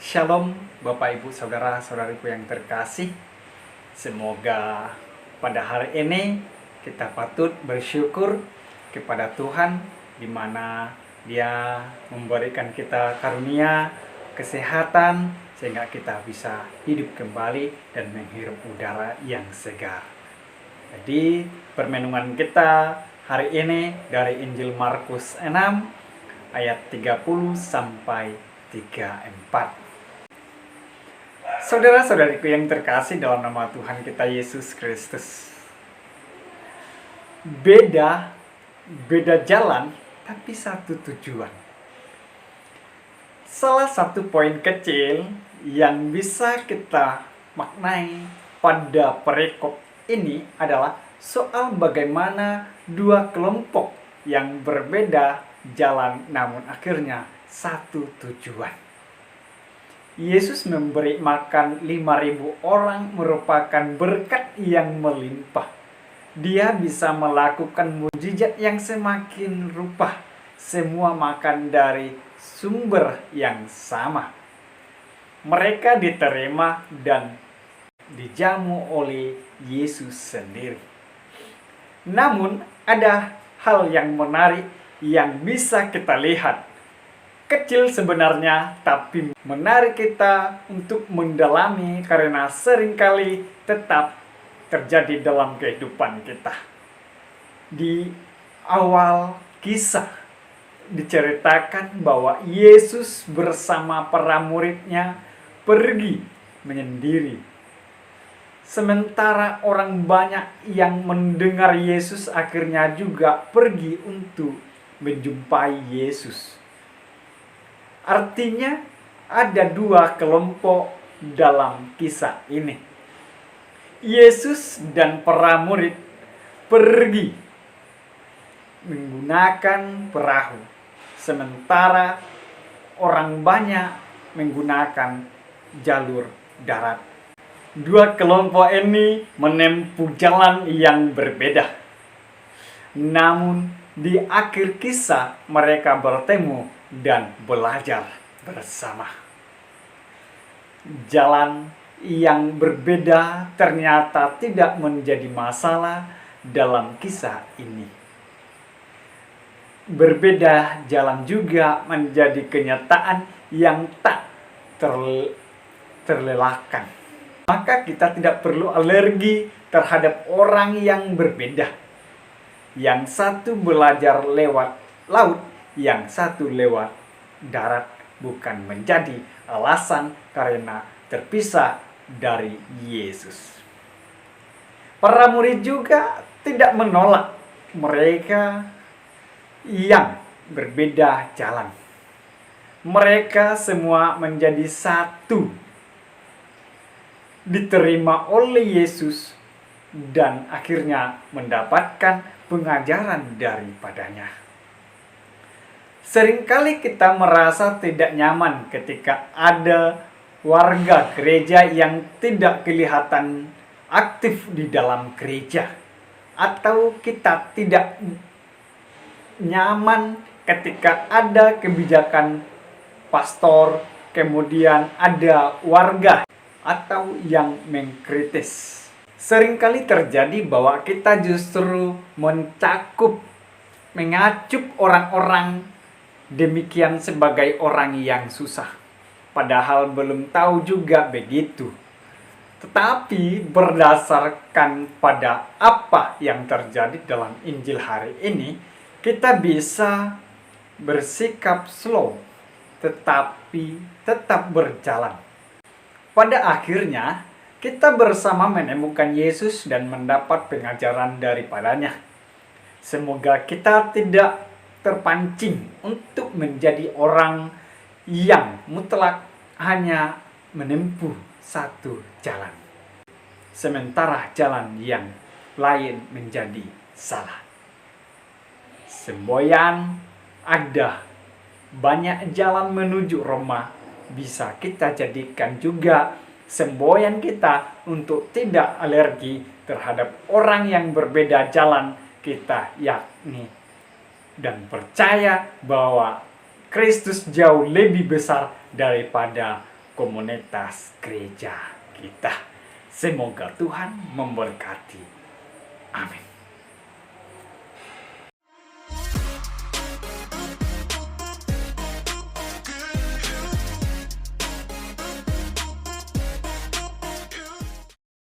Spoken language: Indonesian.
Shalom Bapak Ibu Saudara Saudariku yang terkasih. Semoga pada hari ini kita patut bersyukur kepada Tuhan di mana Dia memberikan kita karunia kesehatan sehingga kita bisa hidup kembali dan menghirup udara yang segar. Jadi permenungan kita hari ini dari Injil Markus 6 ayat 30 sampai 34. Saudara-saudariku yang terkasih dalam nama Tuhan kita Yesus Kristus. Beda jalan tapi satu tujuan. Salah satu poin kecil yang bisa kita maknai pada perikop ini adalah soal bagaimana dua kelompok yang berbeda jalan namun akhirnya satu tujuan. Yesus memberi makan 5.000 orang merupakan berkat yang melimpah. Dia bisa melakukan mukjizat yang semakin rupa. Semua makan dari sumber yang sama. Mereka diterima dan dijamu oleh Yesus sendiri. Namun ada hal yang menarik yang bisa kita lihat. Kecil sebenarnya, tapi menarik kita untuk mendalami karena seringkali tetap terjadi dalam kehidupan kita. Di awal kisah diceritakan bahwa Yesus bersama para muridnya pergi menyendiri. Sementara orang banyak yang mendengar Yesus akhirnya juga pergi untuk menjumpai Yesus. Artinya ada dua kelompok dalam kisah ini. Yesus dan para murid pergi menggunakan perahu, sementara orang banyak menggunakan jalur darat. Dua kelompok ini menempuh jalan yang berbeda. Namun di akhir kisah mereka bertemu dan belajar bersama. Jalan yang berbeda ternyata tidak menjadi masalah dalam kisah ini. Berbeda jalan juga menjadi kenyataan yang tak terlelahkan. Maka kita tidak perlu alergi terhadap orang yang berbeda. Yang satu belajar lewat laut, yang satu lewat darat, bukan menjadi alasan karena terpisah dari Yesus. Para murid juga tidak menolak mereka yang berbeda jalan. Mereka semua menjadi satu, diterima oleh Yesus dan akhirnya mendapatkan pengajaran daripadanya. Seringkali kita merasa tidak nyaman ketika ada warga gereja yang tidak kelihatan aktif di dalam gereja. Atau kita tidak nyaman ketika ada kebijakan pastor, kemudian ada warga atau yang mengkritis. Seringkali terjadi bahwa kita justru mengacup orang-orang demikian sebagai orang yang susah. Padahal belum tahu juga begitu. Tetapi berdasarkan pada apa yang terjadi dalam Injil hari ini, kita bisa bersikap slow, tetapi tetap berjalan. Pada akhirnya, kita bersama menemukan Yesus dan mendapat pengajaran daripadanya. Semoga kita tidak terpancing untuk menjadi orang yang mutlak hanya menempuh satu jalan, sementara jalan yang lain menjadi salah. Semboyan ada banyak jalan menuju Roma, bisa kita jadikan juga semboyan kita untuk tidak alergi terhadap orang yang berbeda jalan kita, yakni dan percaya bahwa Kristus jauh lebih besar daripada komunitas gereja kita. Semoga Tuhan memberkati. Amin.